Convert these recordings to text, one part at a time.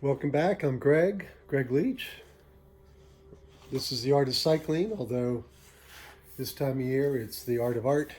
Welcome back. I'm Greg Leach. This is the art of cycling, although this time of year it's the art of art.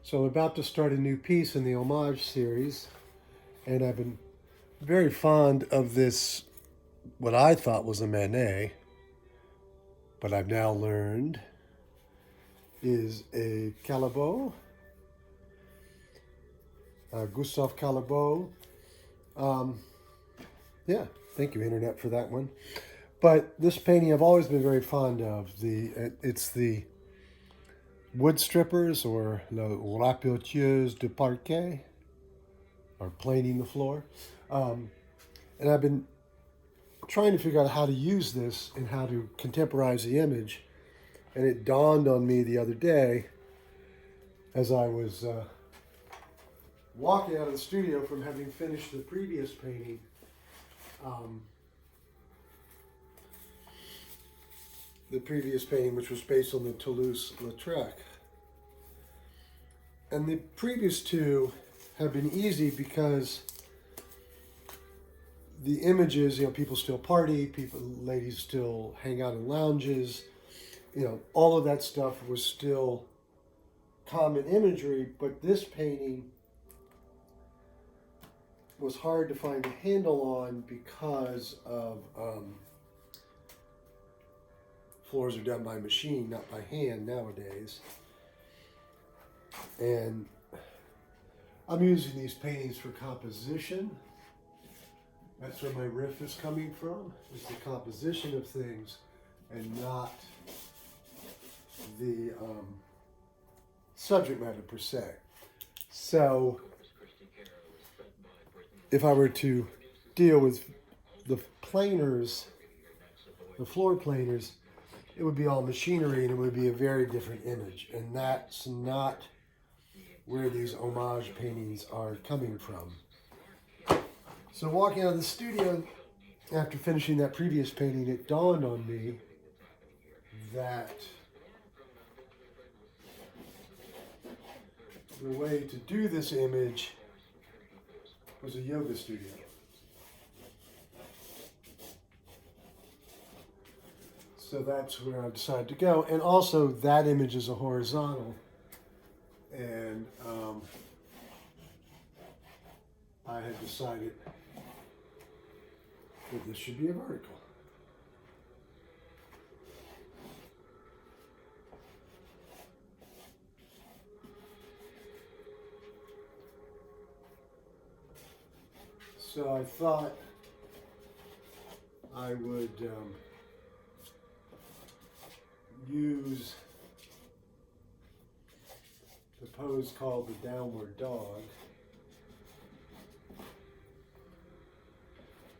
So I'm about to start a new piece in the Homage series, and I've been very fond of this, what I thought was a Manet, but I've now learned is a Callibotte, Gustave Callibotte. Yeah, thank you, Internet, for that one. But this painting I've always been very fond of. It's the wood strippers, or la rapioteuse de parquet, or planing the floor. And I've been trying to figure out how to use this and how to contemporize the image. And it dawned on me the other day as I was walking out of the studio from having finished the previous painting. The previous painting, which was based on the Toulouse-Lautrec. And the previous two have been easy because the images, people still party, ladies still hang out in lounges, all of that stuff was still common imagery, but this painting was hard to find a handle on because of floors are done by machine, not by hand nowadays. And I'm using these paintings for composition. That's where my riff is coming from, is the composition of things and not the subject matter per se. So if I were to deal with the planers, the floor planers, it would be all machinery and it would be a very different image. And that's not where these homage paintings are coming from. So walking out of the studio after finishing that previous painting, it dawned on me that the way to do this image was a yoga studio. So that's where I decided to go. And also that image is a horizontal. And I had decided that this should be a vertical. So I thought I would use the pose called the downward dog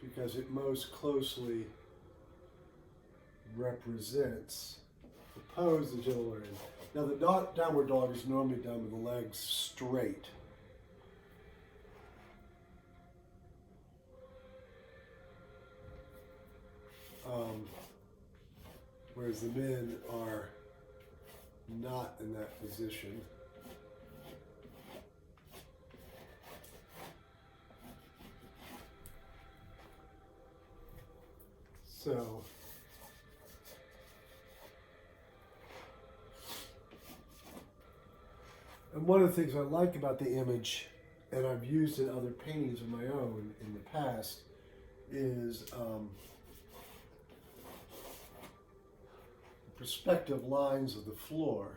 because it most closely represents the pose the gentleman is in. Now the downward dog is normally done with the legs straight. Whereas the men are not in that position. So, and one of the things I like about the image, and I've used in other paintings of my own in the past, is perspective lines of the floor.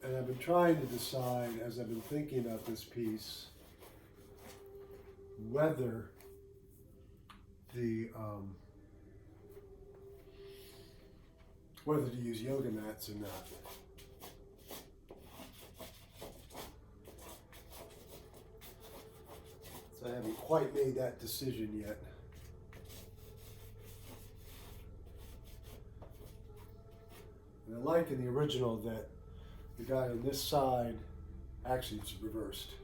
And I've been trying to decide, as I've been thinking about this piece, whether whether to use yoga mats or not. So I haven't quite made that decision yet. And I like in the original that the guy on this side, actually it's reversed.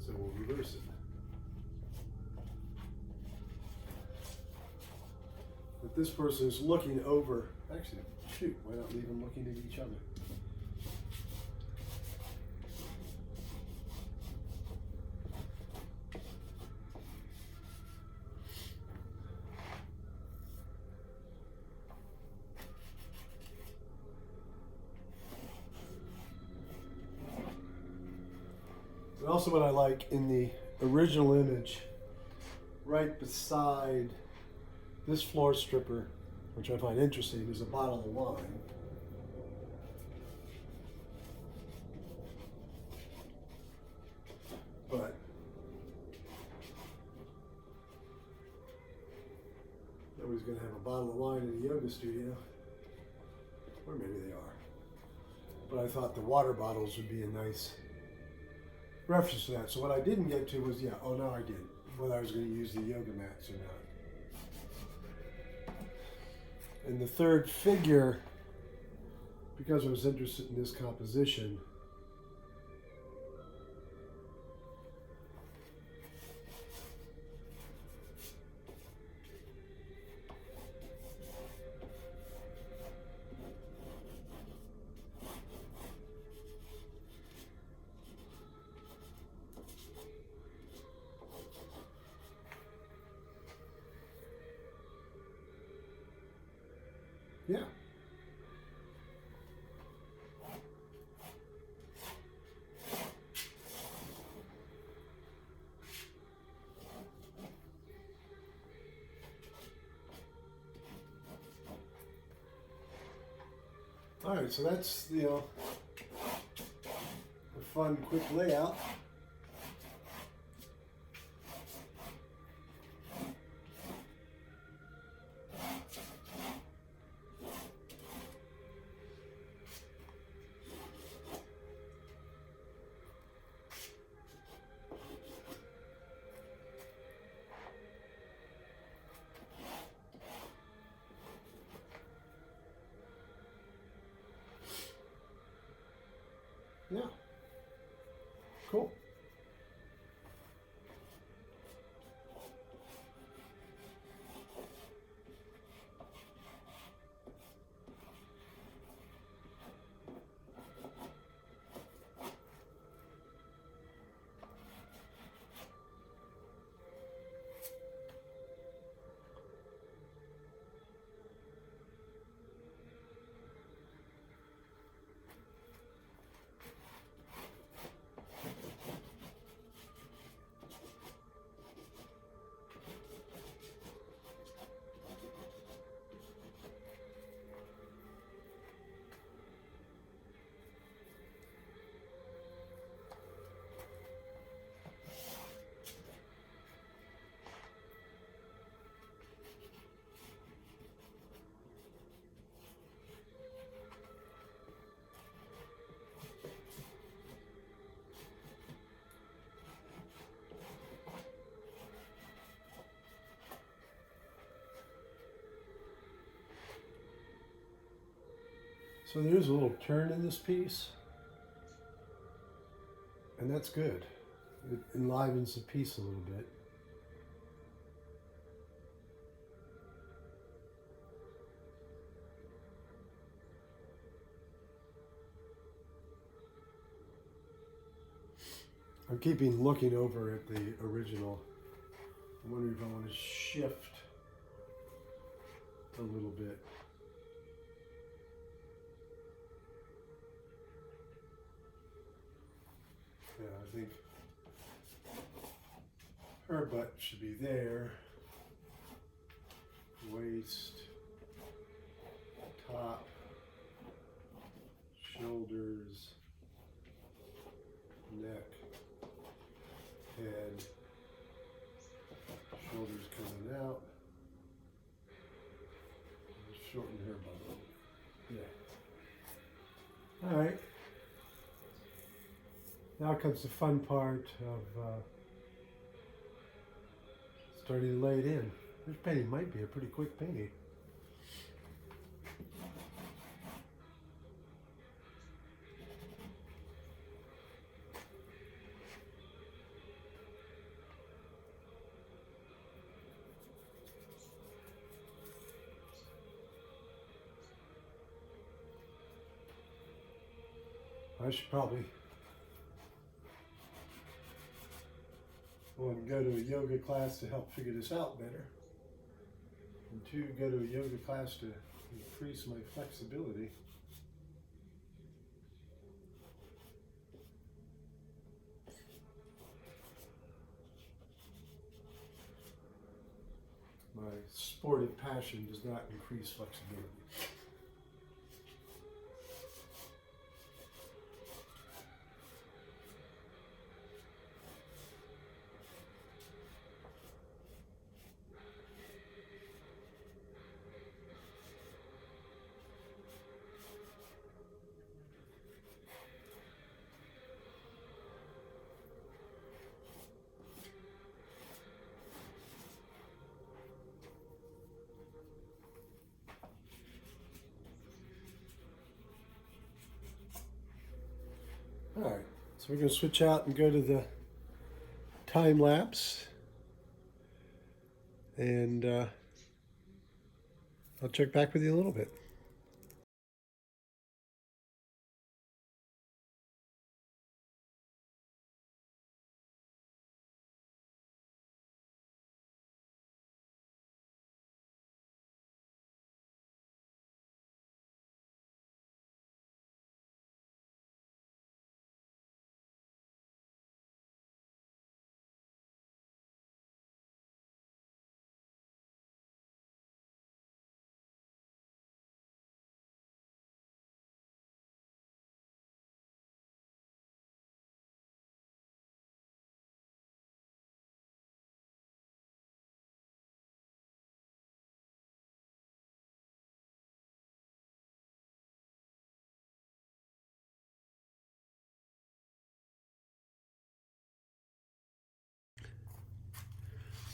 So we'll reverse it. But this person is looking over, actually, shoot, why not leave them looking at each other? And also what I like in the original image, right beside this floor stripper, which I find interesting, is a bottle of wine. But nobody's going to have a bottle of wine in a yoga studio. Or maybe they are. But I thought the water bottles would be a nice reference to that. So what I didn't get to was, no, I did. Whether I was going to use the yoga mats or not. And the third figure, because I was interested in this composition, yeah. All right, so that's a fun, quick layout. Yeah. Cool. So there's a little turn in this piece, and that's good. It enlivens the piece a little bit. I'm keeping looking over at the original. I'm wondering if I want to shift a little bit. Yeah, I think her butt should be there. Waist, top, shoulders, neck, head, shoulders coming out. Shorten her butt a little bit. Yeah. All right. Now comes the fun part of starting to lay it in. This painting might be a pretty quick painting. I should probably go to a yoga class to help figure this out better. And two, go to a yoga class to increase my flexibility. my sportive passion does not increase flexibility. All right, so we're going to switch out and go to the time lapse, and I'll check back with you in a little bit.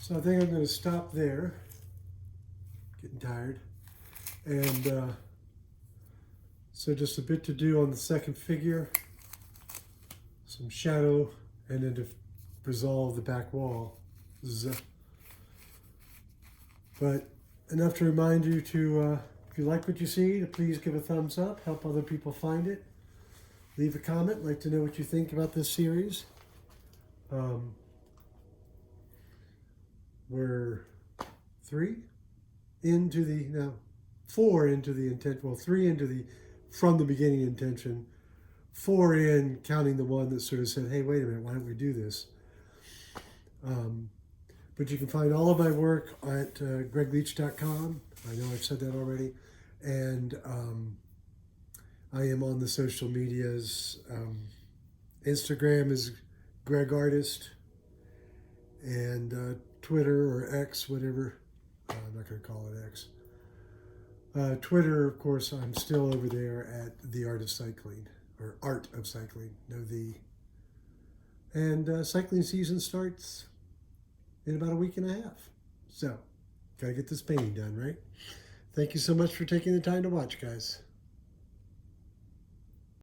So I think I'm going to stop there. Getting tired. And so just a bit to do on the second figure. Some shadow, and then to resolve the back wall. But enough to remind you to, if you like what you see, to please give a thumbs up, help other people find it. Leave a comment, like to know what you think about this series. We're 4 into the intent, well, 3 into the, from the beginning intention, 4 in, counting the one that sort of said, hey, wait a minute, why don't we do this? But you can find all of my work at greigleach.com. I know I've said that already. And I am on the social medias. Instagram is Greig Artist. And Twitter or X, whatever. I'm not going to call it X. Twitter, of course, I'm still over there at The Art of Cycling, or Art of Cycling, no the. And cycling season starts in about a week and a half. So, gotta get this painting done, right? Thank you so much for taking the time to watch, guys.